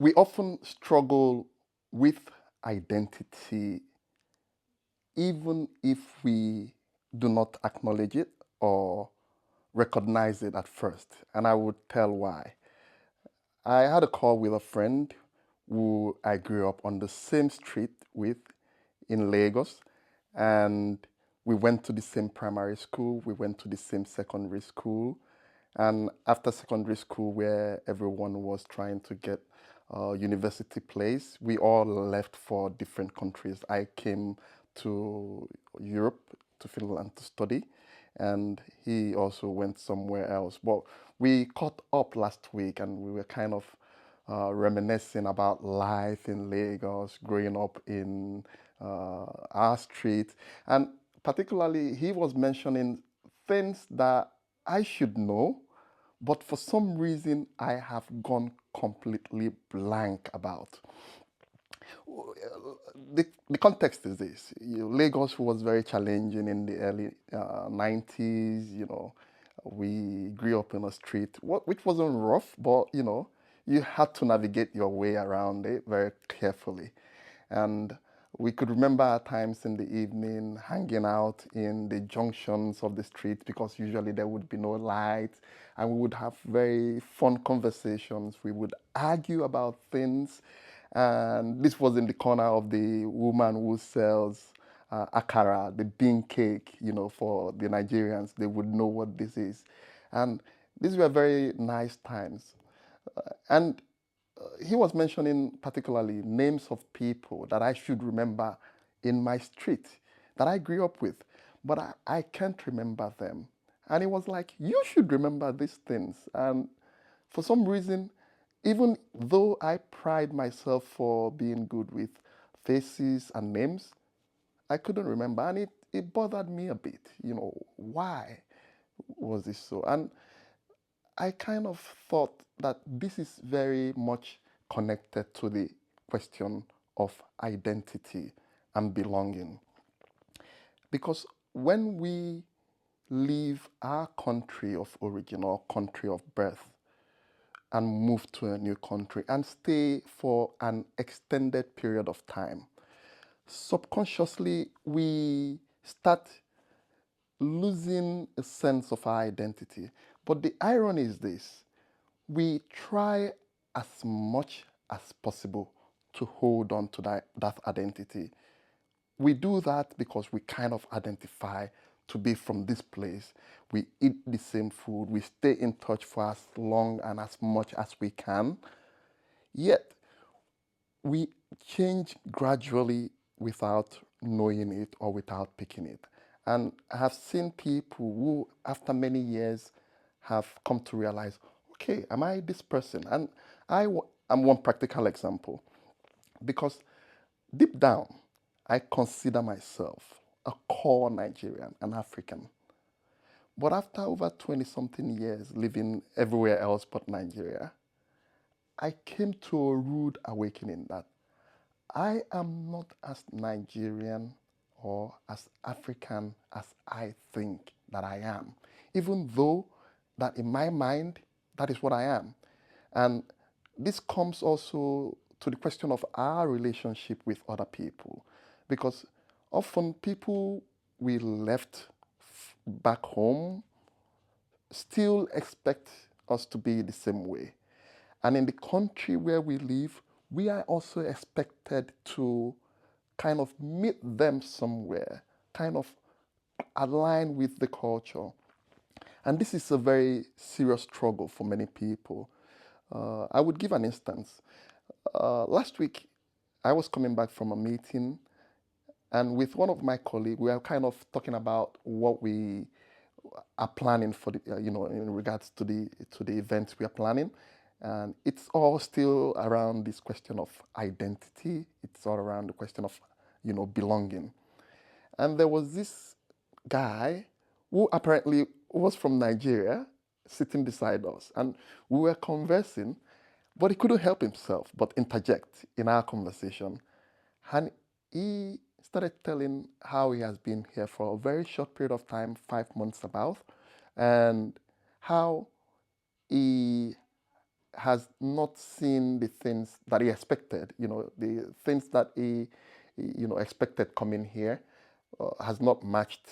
We often struggle with identity, even if we do not acknowledge it or recognize it at first. And I would tell why. I had a call with a friend who I grew up on the same street with in Lagos, and we went to the same primary school, we went to the same secondary school, and after secondary school, where everyone was trying to get a university place, we all left for different countries. I came to Europe, to Finland to study, and he also went somewhere else. But we caught up last week and we were kind of reminiscing about life in Lagos, growing up in our street. And particularly, he was mentioning things that I should know, but for some reason I have gone completely blank about. The context is this. Lagos was very challenging in the early 90s. We grew up in a street, which wasn't rough, but, you had to navigate your way around it very carefully. And we could remember at times in the evening hanging out in the junctions of the street because usually there would be no light, and we would have very fun conversations. We would argue about things, and this was in the corner of the woman who sells akara, the bean cake, for the Nigerians. They would know what this is. And these were very nice times. And he was mentioning particularly names of people that I should remember in my street that I grew up with, but I can't remember them. And he was like, you should remember these things. And for some reason, even though I pride myself for being good with faces and names, I couldn't remember. And it bothered me a bit. Why was this so? And I kind of thought that this is very much connected to the question of identity and belonging. Because when we leave our country of origin or country of birth and move to a new country and stay for an extended period of time, subconsciously we start losing a sense of our identity. But the irony is this: we try as much as possible to hold on to that identity. We do that because we kind of identify to be from this place. We eat the same food. We stay in touch for as long and as much as we can. Yet, we change gradually without knowing it or without picking it. And I have seen people who, after many years, have come to realize, okay, am I this person? And am one practical example because deep down, I consider myself a core Nigerian, an African. But after over 20 something years living everywhere else but Nigeria, I came to a rude awakening that I am not as Nigerian or as African as I think that I am, even though that in my mind, that is what I am. And this comes also to the question of our relationship with other people, because often people we left back home still expect us to be the same way. And in the country where we live, we are also expected to kind of meet them somewhere, kind of align with the culture. And this is a very serious struggle for many people. I would give an instance. Last week, I was coming back from a meeting, and with one of my colleagues, we were kind of talking about what we are planning for the, in regards to the events we are planning. And it's all still around this question of identity. It's all around the question of, belonging. And there was this guy who apparently was from Nigeria sitting beside us. And we were conversing, but he couldn't help himself but interject in our conversation. And he started telling how he has been here for a very short period of time, 5 months about, and how he has not seen the things that he expected, the things that he expected coming here has not matched,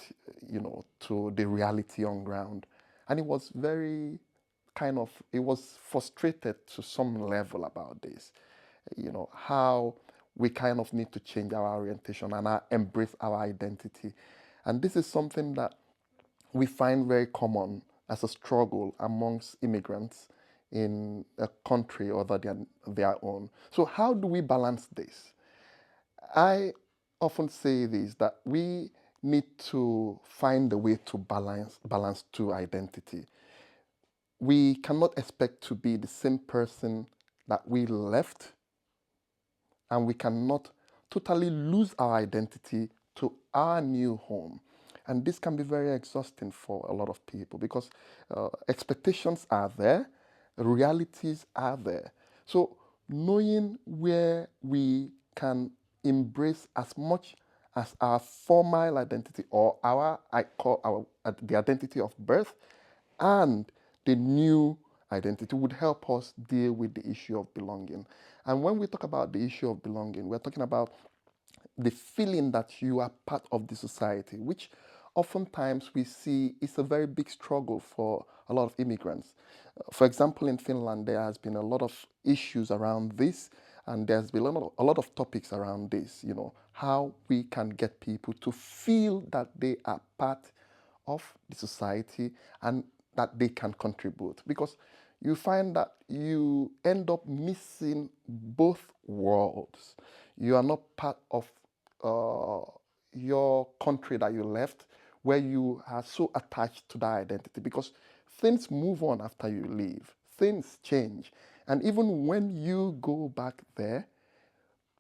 to the reality on ground. And he was very he was frustrated to some level about this, how we kind of need to change our orientation and embrace our identity. And this is something that we find very common as a struggle amongst immigrants in a country other than their own. So, how do we balance this? I often say this, that we need to find a way to balance two identity. We cannot expect to be the same person that we left, and we cannot totally lose our identity to our new home. And this can be very exhausting for a lot of people because expectations are there, realities are there. So, knowing where we can embrace as much as our former identity, or I call the identity of birth, and the new identity would help us deal with the issue of belonging. And when we talk about the issue of belonging, we're talking about the feeling that you are part of the society, which oftentimes we see is a very big struggle for a lot of immigrants. For example, in Finland, there has been a lot of issues around this, and there's been a lot of topics around this, how we can get people to feel that they are part of the society and that they can contribute. Because you find that you end up missing both worlds. You are not part of your country that you left, where you are so attached to that identity, because things move on after you leave, things change. And even when you go back there,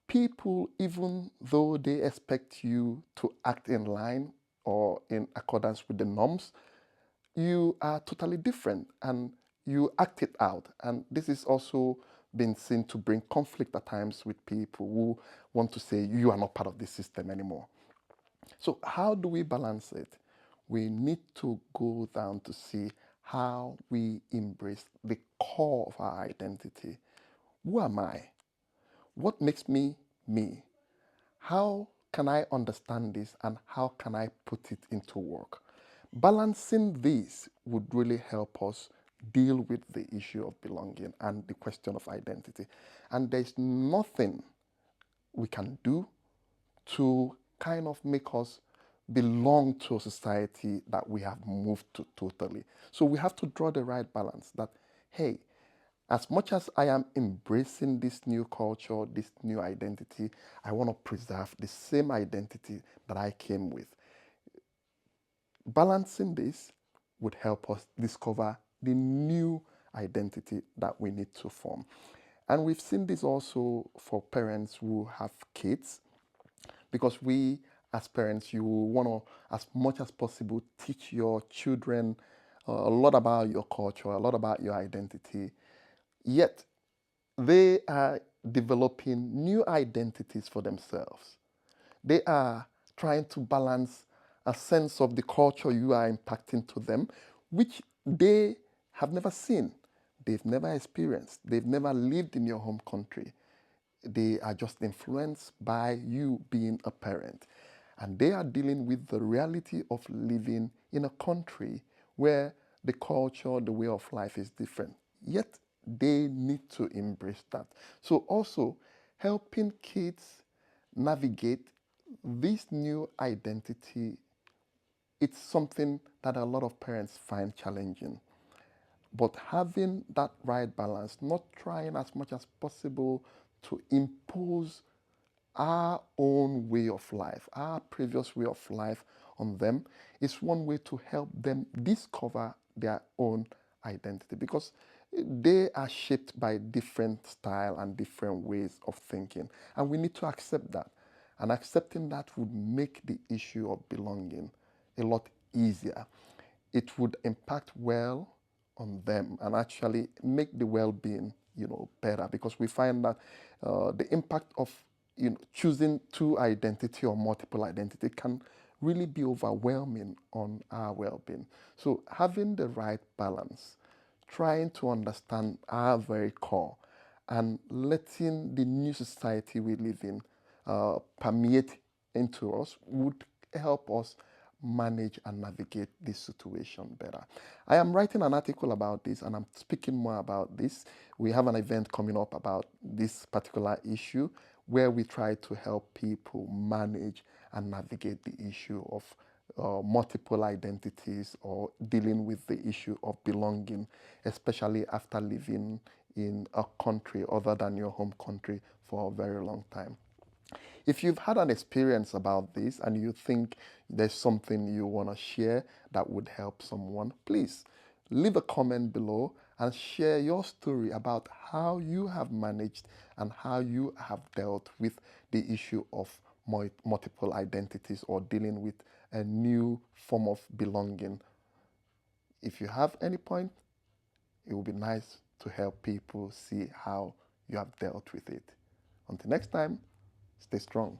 people, even though they expect you to act in line or in accordance with the norms, you are totally different and you act it out. And this is also been seen to bring conflict at times with people who want to say you are not part of the system anymore. So, how do we balance it? We need to go down to see how we embrace the core of our identity. Who am I? What makes me me? How can I understand this and how can I put it into work? Balancing this would really help us deal with the issue of belonging and the question of identity. And there's nothing we can do to kind of make us belong to a society that we have moved to totally. So we have to draw the right balance that, hey, as much as I am embracing this new culture, this new identity, I want to preserve the same identity that I came with. Balancing this would help us discover the new identity that we need to form. And we've seen this also for parents who have kids, because we, as parents, you want to, as much as possible, teach your children a lot about your culture, a lot about your identity. Yet, they are developing new identities for themselves. They are trying to balance a sense of the culture you are impacting to them, which they have never seen, they've never experienced, they've never lived in your home country. They are just influenced by you being a parent. And they are dealing with the reality of living in a country where the culture, the way of life is different. Yet they need to embrace that. So, also helping kids navigate this new identity, it's something that a lot of parents find challenging. But having that right balance, not trying as much as possible to impose our own way of life, our previous way of life on them, is one way to help them discover their own identity, because they are shaped by different style and different ways of thinking, and we need to accept that. And accepting that would make the issue of belonging a lot easier. It would impact well on them and actually make the well-being, better, because we find that the impact of choosing two identity or multiple identity can really be overwhelming on our well-being. So having the right balance, trying to understand our very core and letting the new society we live in permeate into us would help us manage and navigate this situation better. I am writing an article about this and I'm speaking more about this. We have an event coming up about this particular issue where we try to help people manage and navigate the issue of multiple identities or dealing with the issue of belonging, especially after living in a country other than your home country for a very long time. If you've had an experience about this and you think there's something you want to share that would help someone, please leave a comment below and share your story about how you have managed and how you have dealt with the issue of multiple identities or dealing with a new form of belonging. If you have any point, it would be nice to help people see how you have dealt with it. Until next time, stay strong.